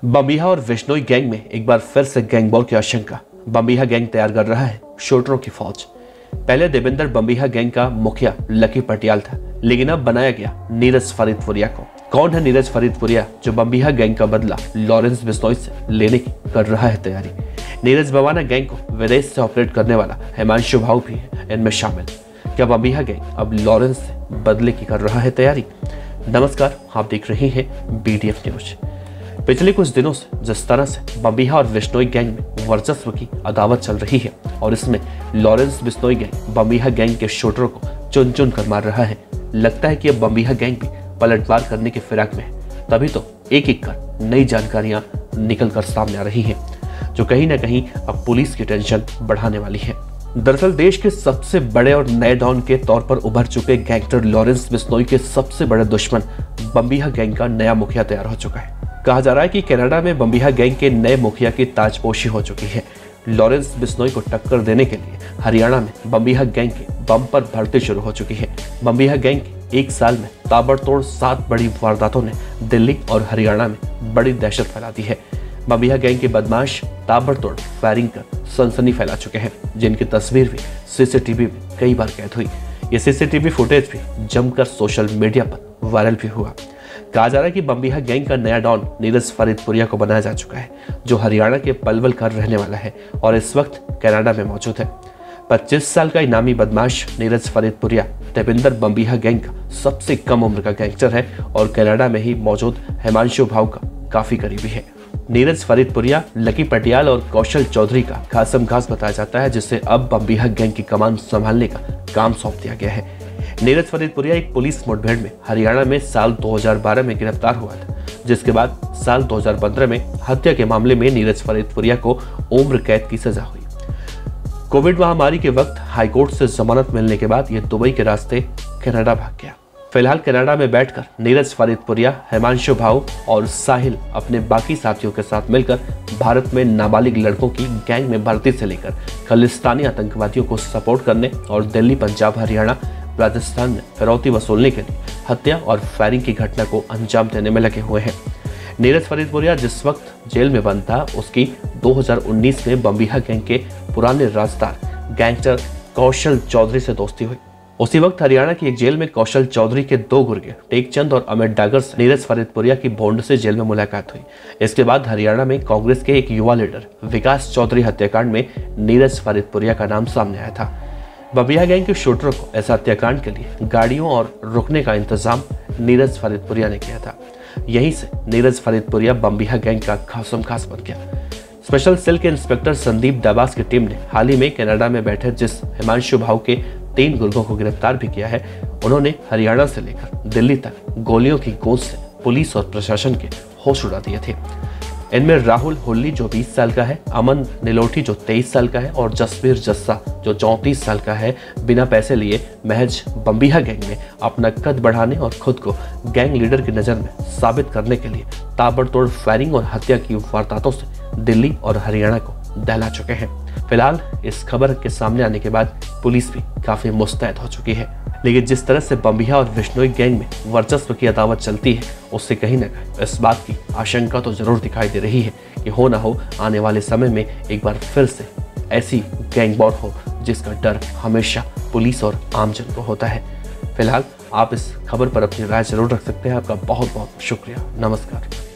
बम्बिहा और विश्नोई गैंग में एक बार फिर से गैंग वॉर की आशंका। बम्बिहा गैंग तैयार कर रहा है शूटरों की फौज। पहले देवेंद्र बम्बिहा गैंग का मुखिया लकी पटियाल था, लेकिन अब बनाया गया नीरज फरीदपुरिया को। कौन है नीरज फरीदपुरिया जो बम्बिहा गैंग का बदला लॉरेंस बिश्नोई से लेने की कर रहा है तैयारी? नीरज बवाना गैंग को विदेश से ऑपरेट करने वाला हिमांशु भाऊ भी है इनमें शामिल। क्या बम्बिहा गैंग अब लॉरेंस से बदले की कर रहा है तैयारी? नमस्कार, आप देख रहे हैं BDF न्यूज। पिछले कुछ दिनों से जिस तरह से बम्बिहा और विश्नोई गैंग में वर्चस्व की अदावत चल रही है और इसमें Lawrence Bishnoi gang Bambiha gang के शूटरों को चुन चुन कर मार रहा है, लगता है कि अब बम्बिहा गैंग भी पलटवार करने के फिराक में है। तभी तो एक एक कर नई जानकारियां निकल कर सामने आ रही हैं, जो कहीं ना कहीं अब पुलिस की टेंशन बढ़ाने वाली है। दरअसल देश के सबसे बड़े और नए डॉन के तौर पर उभर चुके गैंगस्टर लॉरेंस बिश्नोई के सबसे बड़े दुश्मन बम्बिहा गैंग का नया मुखिया तैयार हो चुका है। कहा जा रहा है कि कनाडा में बम्बिहा गैंग के नए मुखिया की ताजपोशी हो चुकी है। लॉरेंस बिश्नोई को टक्कर देने के लिए हरियाणा में बम्बिहा गैंग की बम्पर भर्ती शुरू हो चुकी है। बम्बिहा गैंग की एक साल में ताबड़तोड़ 7 बड़ी वारदातों ने दिल्ली और हरियाणा में बड़ी दहशत फैला दी है। बम्बिहा गैंग के बदमाश ताबड़तोड़ फायरिंग कर सनसनी फैला चुके हैं, जिनकी तस्वीर भी CCTV में कई बार कैद हुई। ये CCTV फुटेज भी जमकर सोशल मीडिया पर वायरल भी हुआ। कहा जा रहा है कि बम्बिहा गैंग का नया डॉन नीरज फरीदपुरिया को बनाया जा चुका है, जो हरियाणा के पलवल का रहने वाला है और इस वक्त कनाडा में मौजूद है। 25 साल का इनामी बदमाश नीरज फरीदपुरिया देवेंद्र बम्बिहा गैंग का सबसे कम उम्र का गैंगस्टर है और कनाडा में ही मौजूद हिमांशु भाऊ का काफी करीबी है। नीरज फरीदपुरिया लकी पटियाल और कौशल चौधरी का खासम खास बताया जाता है, जिसे अब बम्बिहा गैंग की कमान संभालने का काम सौंप दिया गया है। नीरज फरीदपुरिया एक पुलिस मुठभेड़ में हरियाणा में साल 2012 में गिरफ्तार हुआ था, जिसके बाद साल 2015 में हत्या के मामले में नीरज फरीदपुरिया को उम्र कैद की सजा हुई। कोविड महामारी के वक्त हाईकोर्ट से जमानत मिलने के बाद यह दुबई के रास्ते कनाडा भाग गया। फिलहाल कनाडा में बैठकर नीरज फरीदपुरिया, हिमांशु भाऊ और साहिल अपने बाकी साथियों के साथ मिलकर भारत में नाबालिग लड़कों की गैंग में भर्ती से लेकर खालिस्तानी आतंकवादियों को सपोर्ट करने और दिल्ली, पंजाब, हरियाणा, राजस्थान में फिरौती वसूलने के लिए हत्या और फायरिंग की घटना को अंजाम देने में लगे हुए हैं। नीरज फरीदपुरिया जिस वक्त जेल में बंद था, उसकी 2019 में बम्बिहा गैंग के पुराने राजदार गैंगस्टर कौशल चौधरी से दोस्ती हुई। उसी वक्त हरियाणा की एक जेल में कौशल चौधरी के 2 गुर्गे टेकचंद और अमित डागर से नीरज फरीदपुरिया की भोंड से जेल में मुलाकात हुई। इसके बाद हरियाणा में कांग्रेस के एक युवा लीडर विकास चौधरी हत्याकांड में नीरज फरीदपुरिया का नाम सामने आया था। बम्बिहा गैंग के शूटरों को इस हत्याकांड के लिए गाड़ियों और रुकने का इंतजाम नीरज फरीदपुरिया ने किया था। यहीं से नीरज फरीदपुरिया बम्बिहा गैंग का खासम खास बन गया। स्पेशल सेल के इंस्पेक्टर संदीप दाबास की टीम ने हाल ही में कनाडा में बैठे जिस हिमांशु भाऊ के 3 गुर्गों को गिरफ्तार भी किया है, उन्होंने हरियाणा से लेकर दिल्ली तक गोलियों की गूंज से पुलिस और प्रशासन के होश उड़ा दिए थे। इनमें राहुल हुल्ली जो 20 साल का है, अमन नीलोठी जो 23 साल का है और जसबीर जस्सा जो 34 साल का है, बिना पैसे लिए महज बम्बिहा गैंग में अपना कद बढ़ाने और खुद को गैंग लीडर की नज़र में साबित करने के लिए ताबड़तोड़ फायरिंग और हत्या की वारदातों से दिल्ली और हरियाणा को दहला चुके हैं। फिलहाल इस खबर के सामने आने के बाद पुलिस भी काफी मुस्तैद हो चुकी है, लेकिन जिस तरह से बम्बिहा और विश्नोई गैंग में वर्चस्व की अदावत चलती है, उससे कहीं न कहीं इस बात की आशंका तो जरूर दिखाई दे रही है कि हो ना हो आने वाले समय में एक बार फिर से ऐसी गैंग वॉर हो जिसका डर हमेशा पुलिस और आमजन को होता है। फिलहाल आप इस खबर पर अपनी राय जरूर रख सकते हैं। आपका बहुत बहुत शुक्रिया। नमस्कार।